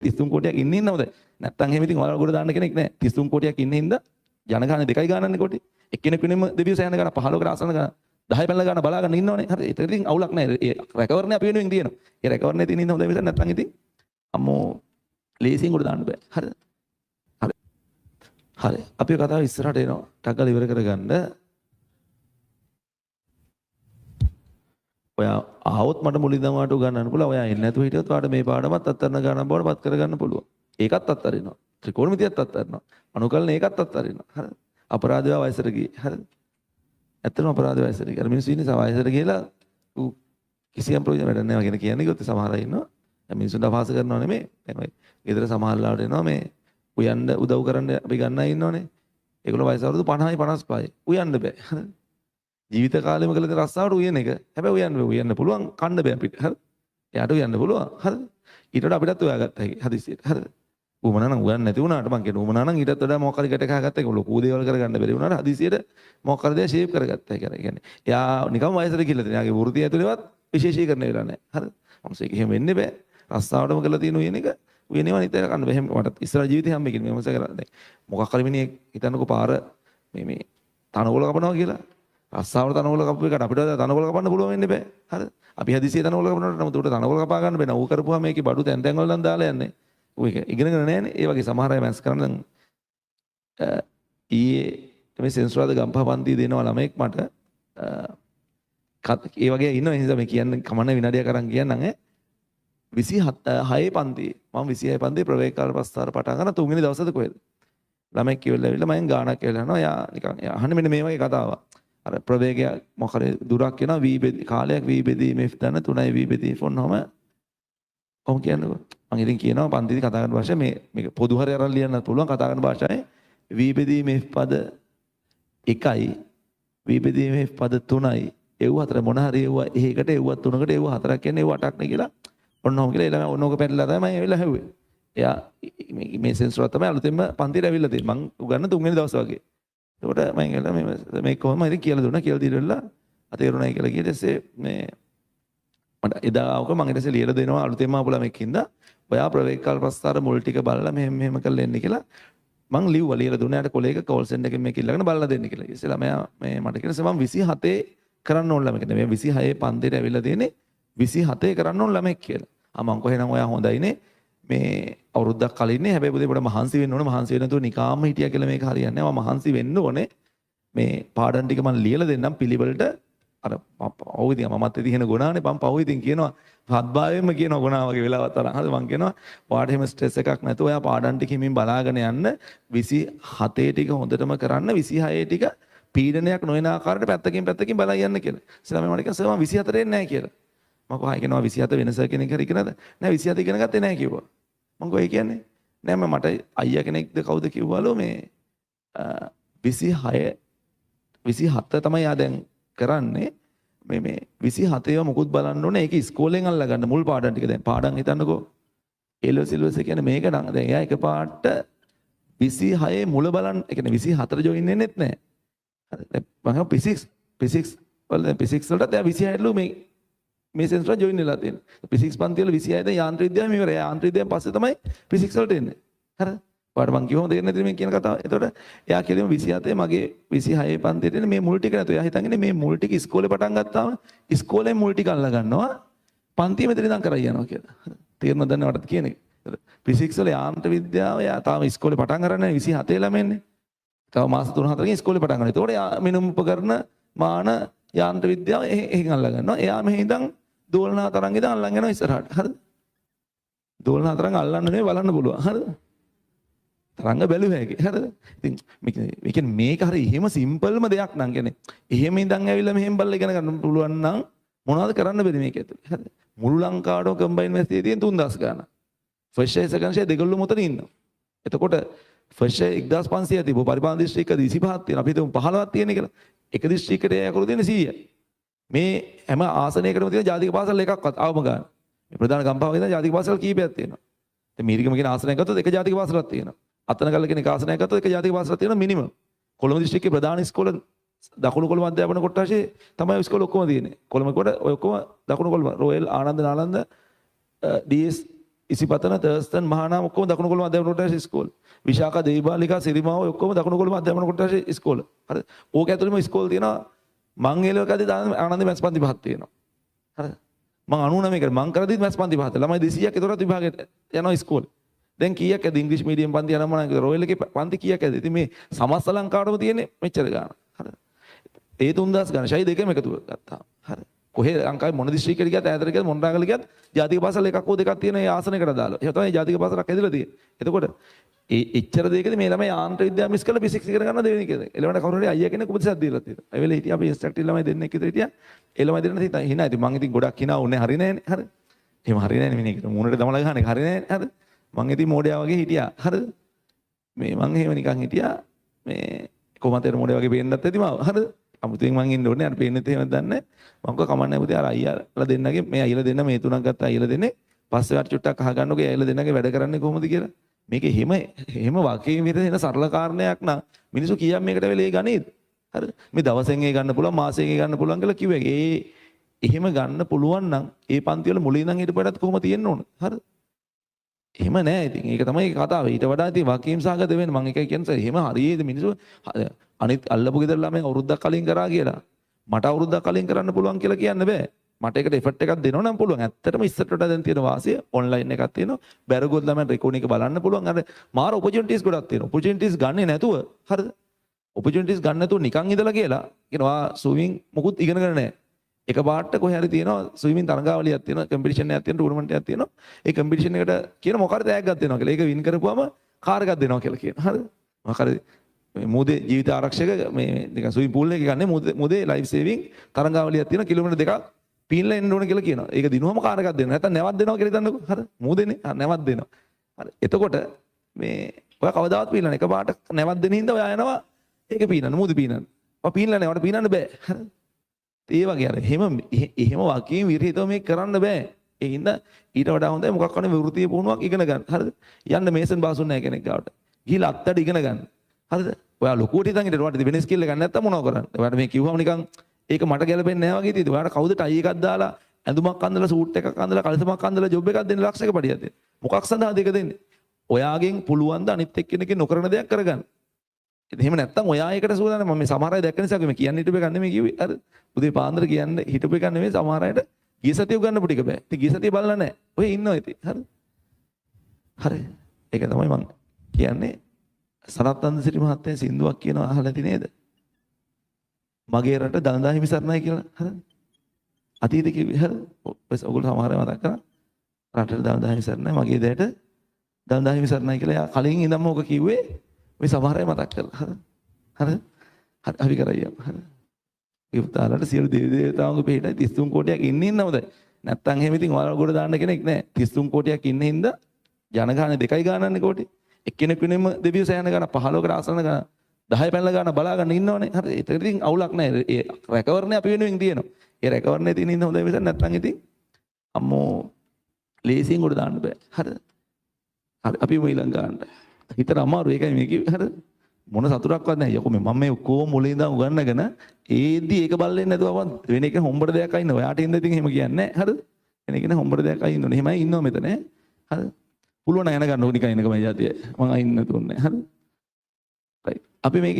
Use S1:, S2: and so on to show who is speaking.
S1: 33 කෝටියක් ඉන්නේ ඉන්නවද? නැත්තම් එහෙම ඉතින් ඔයාලා ගොඩ දාන්න කෙනෙක් නැහැ. 33 කෝටියක් ඉන්නේ හින්දා ජනගහන දෙකයි ගානන්නේ කොටි. එක්කෙනෙක් වෙනම දෙවියෝ සෑහෙන ගාන 15කට ආසන ගාන 10 පැනලා ගාන බලා ගන්න ඉන්නවනේ. හරි. ඒක ඉතින් අවුලක් නැහැ. ඒ රැකවරණේ අපි වෙනුවෙන් තියෙනවා. ඒ රැකවරණේ තියෙන ඉන්න හොඳ මිසක් නැත්තම් ඉතින් අම්මෝ ලේසියෙන් ගොඩ දාන්න බෑ. හරිද? හරි. හරි. අපි කතාව ඉස්සරහට එනවා. ටග්ගල ඉවර කරගන්න. ඔයා ආවොත් මට මුලින්ම වාට උගන්නන්න පුළුවන්. ඔයා එන්නේ නැතුව හිටියොත් වාට මේ පාඩමත් අත්තරන ගණන් බවට පත් කරගන්න පුළුවන්. ඒකත් අත්තරිනවා. ත්‍රිකෝණමිතියත් අත්තරිනවා. අනුකලන ඒකත් අත්තරිනවා. හරිද? අපරාධය වයසට ගියේ. හරිද? ඇත්තටම අපරාධය වයසට ගියේ. අර මිනිස්සු ඉන්නේ වයසට ගිහලා කිසියම් ප්‍රයෝජන වැඩක් නැහැ වගේ කියන්නේ කිව්වොත් සමහර අය ඉන්නවා. දැන් මිනිස්සුන්ට අපහාස කරනව නෙමෙයි. දැන් ඔය ගෙදර සමහරලාට එනවා මේ උයන්න උදව් කරන්න අපි ගන්න අය ඉන්නවනේ. ඒගොල්ලෝ වයස අවුරුදු 50යි 55යි. උයන්න බෑ. හරිද? ජීවිත කාලෙම කළ දේ රස්සාවට උයන එක. හැබැයි උයන්න පුළුවන් කන්න බෑ අපිට. හරිද? එයාට උයන්න පුළුවන්. හරිද? ඊට වඩා අපිටත් උයාගත්ත හැකි. හදිස්සියට. හරිද? උමනා නම් උයන්න නැති වුණාට මං කියන උමනා නම් ඊටත් වඩා මොකක් හරි ගැට ගහගත්ත එක ලොකු දේවල් කරගන්න බැරි වුණාට හදිස්සියට මොකක් හරි දේ ෂේප් කරගත්ත හැකි. ඒ කියන්නේ එයා නිකම් වයසට ගිහලා තියෙන. එයාගේ වෘත්තිය ඇතුළේවත් විශේෂීකරණය වෙලා නැහැ. හරිද? මොකද ඒක එහෙම වෙන්නේ බෑ. රස්සාවටම කරලා තියෙන උයන එක උයනේවා නිතර කන්න බෑ. එහෙම මට ඉස්සර ජීවිතේ හැම එකකින් මම කරන්නේ. මොකක් හරි මිනිහෙක් හිතන්නකෝ පාර මේ තනකොළ කපනවා කියලා. රස්සාවට තනකොළ කපපු එකට අපිට තනකොළ කපන්න පුළුවන් වෙන්නේ බෑ. හරිද? අපි හදිසියෙ තනකොළ කපනකොට නමුත් උඩ තනකොළ කපා ගන්න බෑ. නෝ කරපුවා මේකේ බඩු තැන් තැන් වල නම් දාලා යන්නේ. ඔය ඉගෙනගෙන නැහැනේ. ඒ වගේ සමහර අය මැස් කරන ඊයේ මේ සෙන්සුරාද ගම්පහ පන්තිය දෙනවා ළමෙක් මට ඒ වගේ ඉන්නවා. ඒ නිසා මේ කියන්නේ කමන්න විනාඩියක් අරන් කියන්නම් ඈ. 26 පන්තියේ මම 26 පන්තියේ ප්‍රවේග කාල ප්‍රස්තාර පටන් ගන්න තුන්වෙනි දවසද කොහෙද? ළමෙක් කියවලා ඇවිල්ලා මම ගානක් කියලා යනවා. යා නිකන් අහන්නේ මෙන්න මේ වගේ කතාවක්. අර ප්‍රවේගය මොකද දුරක් වෙනවා වී බෙදී කාලයක් වී බෙදීමේ දන 3යි වී බෙදී ෆොන්නම කොහොම කියන්නකෝ මම ඉතින් කියනවා පන්තිදී කතා කරන භාෂාව මේක පොදු හරි අරන් ලියන්නත් පුළුවන් කතා කරන භාෂාවේ වී බෙදීමේ පද 1යි වී බෙදීමේ පද 3යි එව්ව අතර මොන හරි එව්ව එහෙකට එව්ව 3කට එව්ව 4ක් කියන්නේ එව්ව 8ක් නේ කියලා ඔන්නෝම කියලා එළම ඔන්නෝක පැටලලා තමයි එවිලා හැව්වේ එයා මේ සෙන්සර් තමයි අලුතෙන්ම පන්තියට ඇවිල්ලා තියෙන්නේ මම උගන්න තුන්වෙනි දවස් වගේ ඒකට මම එලා මේ කොහොම හරි කියලා දුන්නා කියලා දීලා අතේරුණායි කියලා කිව්වා ඊටසේ මේ මට එදා ආවක මම ඊටසේ ලියලා දෙනවා අලුතෙන්ම ආපු ළමෙක් හින්දා ඔයා ප්‍රවේග කාල ප්‍රස්තාර මුල් ටික බලලා මෙහෙම කරලා එන්න කියලා මං ලිව්වා ලියලා දුන්නා යාට කොලේක කෝල් සෙන්ටර් එකෙන් මේක ඉල්ලගෙන බලලා දෙන්න කියලා. ඊටසේ ළමයා මේ මට කියනවා මම 27 කරන්න ඕන ළමෙක් නේ. මේ 26 පන්තියට ඇවිල්ලා තියෙන්නේ 27 කරන්න ඕන ළමෙක් කියලා. මං කොහෙනම් ඔයා හොඳයිනේ මේ අවුරුද්දක් කලින්නේ හැබැයි පුතේ පොඩ මහන්සි වෙන්න ඕනේ මහන්සි වෙන්නේ නැතුව නිකාම්ම හිටියා කියලා මේක හරියන්නේ නැහැ. මම මහන්සි වෙන්න ඕනේ. මේ පාඩම් ටික මම ලියලා දෙන්නම් පිළිවෙලට අර පව් ඉතින් මමත් ඉතින් ගුණානේ මම පව් ඉතින් කියනවා හත්භාවයෙන්ම කියනවා ගුණා වගේ වෙලාවත් තරම්. හරි මං කියනවා ඔයාට එහෙම ස්ට්‍රෙස් එකක් නැතුව ඔයා පාඩම් ටික හිමින් බලාගෙන යන්න 27 ටික හොඳටම කරන්න 26 ටික පීඩනයක් නොවන ආකාරයට පැත්තකින් බලා යන්න කියලා. ඉස්සෙල්ලා මම කියනවා සර් මම 24 එන්නේ නැහැ කියලා. මම කොහා කියනවා 27 වෙනස කෙනෙක් හරි ඉගෙනද? නෑ 27 ඉගෙන ගත්තේ නැහැ කිව්වා. මං කොහේ කියන්නේ? නෑ මට අයියා කෙනෙක්ද කවුද කිව්වලු මේ 27 තමයි ආ දැන් කරන්නේ මේ 27 ඒවා මොකුත් බලන්න ඕනේ ඒක ඉස්කෝලෙන් අල්ල ගන්න මුල් පාඩම් ටික දැන් පාඩම් හිතන්නකෝ ඒලෝ සිලබස් එක කියන්නේ මේක නම් දැන් එයා එකපාරට 26 මුල බලන්න ඒ කියන්නේ 24 ජොයින් වෙන්නෙත් නැහැ හරි දැන් මම ෆිසික්ස් වල දැන් ෆිසික්ස් වලට දැන් 26ලු මේ සෙන්සර් ජොයින් වෙලා තියෙනවා ෆිසික්ස් පන්ති වල 26 දැන් යාන්ත්‍රික විද්‍යාව මේවර යාන්ත්‍රික විද්‍යාවෙන් පස්සේ තමයි ෆිසික්ස් වලට එන්නේ හරිද ඔයාලට මං කිව්වම තේරෙන්නේ නැතිද මේ කියන කතාව. එතකොට එයා කියලම 27 මගේ 26 පන්තියට එන්නේ මේ මුල් ටික නැතුව. එයා හිතන්නේ මේ මුල් ටික ඉස්කෝලේ පටන් ගත්තාම ඉස්කෝලේ මුල් ටික අල්ල ගන්නවා. පන්තිය මෙතන ඉඳන් කරා යනවා කියලා. තේරෙනවද නැවතත් කියන එක. ෆිසික්ස් වල යාන්ත්‍රික විද්‍යාව එයා තාම ඉස්කෝලේ පටන් ගන්නනේ 27 ළමෙන්නේ. තව මාස 3-4කින් ඉස්කෝලේ පටන් ගන්නවා. එතකොට එයා මිනුම් උපකරණ මාන යාන්ත්‍රික විද්‍යාව එහෙන් අල්ල ගන්නවා. එයා මෙහෙ ඉඳන් දෝලනා තරංග ඉඳන් අල්ලන් යනවා ඉස්සරහට. හරිද? දෝලනා තරංග අල්ලන්න නෙවෙයි බලන්න පුළුවන්. හරිද? තරංග බැලුව හැකි. හරිද? ඉතින් මේ කියන්නේ මේක හරි එහෙම සිම්පල්ම දෙයක් නම් කියන්නේ. එහෙම ඉඳන් ඇවිල්ලා මෙහෙම බලලා ඉගෙන ගන්න පුළුවන් නම් මොනවද කරන්න බැරි මේක ඇතුලේ. හරිද? මුළු ලංකාවටම කම්බයින් මැස්තියේ තියෙන 3000 ගාණක්. ෆස්ට් ෂේ සෙකන්ඩ් ෂේ දෙගොල්ලෝ මොතන ඉන්නවා. එතකොට ෆස්ට් ෂේ 1500 තිබ්බ පරිපාලන දිස්ත්‍රික්ක 25ක් තියෙනවා. අපි හිතමු 15ක් තියෙන කියලා. එක දිස්ත්‍රික්කයට යකරු දෙන 100යි. මේ හැම ආසනයකටම තියෙන ජාතික පාසල් එකක්වත් අවම ගන්න. මේ ප්‍රධාන ගම්පහ වගේ ජාතික පාසල් කීපයක් තියෙනවා. දැන් මීරිගම කියන ආසනයක් ගත්තොත් එක ජාතික පාසලක් තියෙනවා. අතනගල්ල කියන ආසනයක් ගත්තොත් එක ජාතික පාසලක් තියෙනවා මිනිමම්. කොළඹ දිස්ත්‍රික්කයේ ප්‍රධාන ඉස්කෝල දකුණු කොළඹ අධ්‍යාපන කොට්ටාශේ තමයි ඉස්කෝල ඔක්කොම තියෙන්නේ. කොළඹ කොට ඔය ඔක්කොම දකුණු Colombo royal Ananda Nalanda DS Isipatana Thurstan Mahanama ඔක්කොම දකුණු කොළඹ අධ්‍යාපන කොටස ඉස්කෝල. විශාඛා දේවාලිකා සිරිමාව ඔක්කොම දකුණු කොළඹ අධ්‍යාපන කොටස ඉස්කෝල. හරිද? ඕක ඇතුළේම ඉස්කෝල තියෙනවා. මං ඒලකදී දාන ආනන්ද මැස් පන්ති පහක් තියෙනවා. හරිද? මං 99 කට මං කරදීත් මැස් පන්ති පහක්. ළමයි 200ක් ඒතරත් විභාගයට යනවා ඉස්කෝලේ. දැන් කීයක් ඇද ඉංග්‍රීසි මීඩියම් පන්ති යනවා මම රොයල් එකේ පන්ති කීයක් ඇද? ඉතින් මේ සමස්ත ලංකාවටම තියෙන්නේ මෙච්චර ගාන. හරිද? ඒ 3000 ගාන ෂයි දෙකම එකතු ගත්තා. හරිද? කොහේ ලංකාවේ මොන දිස්ත්‍රික්කයකට ගියත් ඈතට ගියත් මොණරාගල ගියත් ජාතික පාසල් එකක් හෝ දෙකක් තියෙන ඒ ආසනයකට දාලා. ඒක තමයි ජාතික පාසලක් ඇදලා තියෙන්නේ. එතකොට එච්චර දෙයකදී මේ ළමයි යාන්ත්‍ර විද්‍යාව මිස් කරලා ෆිසික්ස් ඉගෙන ගන්න දෙවෙනි කෙනෙක්. එළවන්න කවුරු හරි අයියා කෙනෙක් උපදෙසක් දීලා තියෙනවා. ඒ වෙලේ හිටියා අපි ඉන්ස්ට්‍රක්ටර් ළමයි දෙන්නෙක් විතර හිටියා. ඒ ළමයි දෙන්න හිනා. ඉතින් මං ඉතින් ගොඩක් හිනා උන්නේ හරි නෑනේ. හරි. එහෙම හරි නෑනේ මිනිහෙක්. මූණට දමලා ගහන්නේ හරි නෑනේ. හරි. මං ඉතින් මෝඩයා වගේ හිටියා. හරිද? මේ මං එහෙම නිකන් හිටියා. මේ කොහොමද මෝඩයා වගේ පේන්නත් ඇති මාව. හරිද? අමුතුවෙන් මං ඉන්න ඕනේ. අර පේන්නේ එහෙමද දන්නේ. මං කව කමන්නේ පුතේ අර අයියාලා දෙන්නගේ මේ අයියාලා දෙන්න මේ තුනක් ගත්ත අයියාලා දෙන්නේ. පස්සේ වට චුට්ටක් අහගන්නකෝ අයියාලා දෙන්නගේ වැඩ කරන්නේ කොහොමද කියලා. මේක එහෙම වාක්‍යයෙන් විතර එන සරල කාරණයක් නම් මිනිස්සු කීයක් මේකට වෙලේ ගනේද? හරිද? මේ දවසෙන් ඒ ගන්න පුළුවන් මාසෙන් ඒ ගන්න පුළුවන් කියලා කිව්වේ. එහෙම ගන්න පුළුවන් නම් ඒ පන්ති වල මුලින් ඉඳන් හිටපුවටත් කොහොම තියෙන්න ඕන? හරිද? එහෙම නෑ. ඉතින් ඒක තමයි කතාව. ඊට වඩා ඉතින් වාක්‍යයෙන් සාගත වෙන්න මම එකයි කියන්නේ. එහෙම හරියේද මිනිස්සු අනිත් අල්ලපු ගෙදර ළමයි අවුරුද්දක් කලින් කරා කියලා. මට අවුරුද්දක් කලින් කරන්න පුළුවන් කියලා කියන්න බෑ. මට ඒකට එෆර්ට් එකක් දෙනවා නම් පුළුවන්. ඇත්තටම ඉස්සරට වඩා දැන් තියෙන වාසිය ඔන්ලයින් එකක් තියෙනවා. බැරගොත් ළමයි රෙකෝඩින් එක බලන්න පුළුවන්. අර මාර ඔපචුනිටිස් ගොඩක් තියෙනවා. ඔපචුනිටිස් ගන්නේ නැතුව හරිද? ඔපචුනිටිස් ගන්න නැතුව නිකන් ඉඳලා කියලා කියනවා ස්විමින් මොකුත් ඉගෙනගෙන නැහැ. එක පාට කොහේ හරි තියෙනවා ස්විමින් තරඟාවලියක් තියෙනවා, කම්පිටිෂන් එකක් තියෙනවා, ටූර්නමන්ට් එකක් තියෙනවා. ඒ කම්පිටිෂන් එකට කියන මොකාරි තෑග්ගක් දෙනවා කියලා. ඒක වින් කරපුවම කාර් එකක් දෙනවා කියලා කියනවා. හරිද? මොකාරි මුදේ ජීවිත ආරක්ෂක මේ නිකන් ස්විමින් පූල් එකේ ගන්නේ මුදේ ලයිෆ් සේවිං තරඟාවලියක් තියෙනවා කිලෝමීටර් දෙකක් පීනලා එන්න ඕන කියලා කියනවා. ඒක දිනුවම කාර් එකක් දෙනවා. නැත්නම් නැවක් දෙනවා කියලා හිතන්නකෝ. හරි. මුදේනේ. නැවක් දෙනවා. හරි. එතකොට මේ ඔයා කවදාවත් පීනලා එක පාට නැවක් දෙන හින්දා ඔයා යනවා ඒක පීනන්න මුද පීනන්න. ඔයා පීනලා නැහැ. ඔයාට පීනන්න බෑ. හරි. ඒ වගේ අර එහෙම වාක්‍යයෙන් විරහිතව මේක කරන්න බෑ. ඒ හින්දා ඊට වඩා හොඳයි මොකක් කරන්නේ වෘත්තීය පුහුණුවක් ඉගෙන ගන්න. හරිද? යන්න මේසන් බාසුන් නැහැ කෙනෙක් ගාවට. ගිහලා අත්තඩ ඉගෙන ගන්න. හරිද? ඔයා ලොකුවට හිතන් ඉතින් ඔයාට වෙන ස්කිල් එකක් නැත්තම් මොනව කරන්නේ? ඔයාට මේ කිව්වම නිකන් ඒක මට ගැලපෙන්නේ නැහැ වගේ තියෙනවා. ඔයාට කවුද ටයි එකක් දාලා ඇඳුමක් අඳලා සූට් එකක් අඳලා කලිසමක් අඳලා ජොබ් එකක් දෙන්න ලක්ෂයක පඩියක් දෙන්න. මොකක් සඳහාද ඒක දෙන්නේ? ඔයාගෙන් පුළුවන් ද අනිත් එක්කෙනෙක්ගේ නොකරන දෙයක් කරගන්න. ඉතින් එහෙම නැත්තම් ඔයා ඒකට සූදානම්. මම මේ සමහර අය දැක්ක නිසා මම කියන්නේ හිටපු එක නෙමෙයි කිව්වේ. හරි. උදේ පාන්දර කියන්නේ හිටපු එක නෙමෙයි සමහර අයට ගිය සතිය උගන්නපු ටික බෑ. ඉතින් ගිය සතිය බලලා නැහැ. ඔය ඉන්නවා ඉතින්. හරි. හරි. ඒක තමයි මම කියන්නේ. සනත් අන්දසිරි මහත්තයා සින්දුවක් කියනවා අහලා ඇති නේද? මගේ රට දළදා හිමි සරණයි කියලා. හරිද? අතීතේ කිව්වේ හරිද? ඔයගොල්ලෝ සමහර අය මතක් කරා. රටට දළදා හිමි සරණයි මගේ දෙයට දළදා හිමි සරණයි කියලා. යා කලින් ඉඳන්ම ඔක කිව්වේ. මේ සමහර අය මතක් කරලා. හරිද? හරිද? හරි කරයි අප. හරිද? ඒ පුතාලට සියලු දෙවි දේවතාවුන්ගේ පිටයි 33 කෝටියක් ඉන්නේ නේද? නැත්තම් එහෙම ඉතින් ඔයාලා ගොඩ දාන්න කෙනෙක් නැහැ. 33 කෝටියක් ඉන්න හින්දා ජනගහන දෙකයි ගානන්නේ කෝටි. එක්කෙනෙක් වෙනෙම දෙවියෝ සෑහන ගන්න 15කට ආසන ගන්න 10 පැනලා ගන්න බලා ගන්න ඉන්නවනේ. හරි. ඒක ඉතින් අවුලක් නැහැ. ඒ රැකවරණේ අපි වෙනුවෙන් තියෙනවා. ඒ රැකවරණේ තියෙන ඉන්න හොඳයි මිසක් නැත්නම් ඉතින් අම්මෝ ලේසියෙන් උඩ දාන්න බෑ. හරිද? හරි. අපි ඊළඟ ගන්න. හිතට අමාරු ඒකයි මේ කිව්වේ. හරිද? මොන සතුටක්වත් නැහැ. යකෝ මම මේ ඔක්කොම මුලින් ඉඳන් උගන්නගෙන ඒද්දි ඒක බල්ලෙන්නේ නැතුව වෙන එක හොම්බට දෙයක් අයින්න. ඔයාට ඉඳ ඉතින් එහෙම කියන්නේ නැහැ. හරිද? වෙන එක නේ හොම්බට දෙයක් අයින්න ඕනේ. එහෙමයි ඉන්නව මෙතන. හරිද? පුළුවන් නම් යන ගන්න ඕනිකයි ඉන්නකම යතිය. මම අයින්න තුන්නේ. හරිද? අපි මේක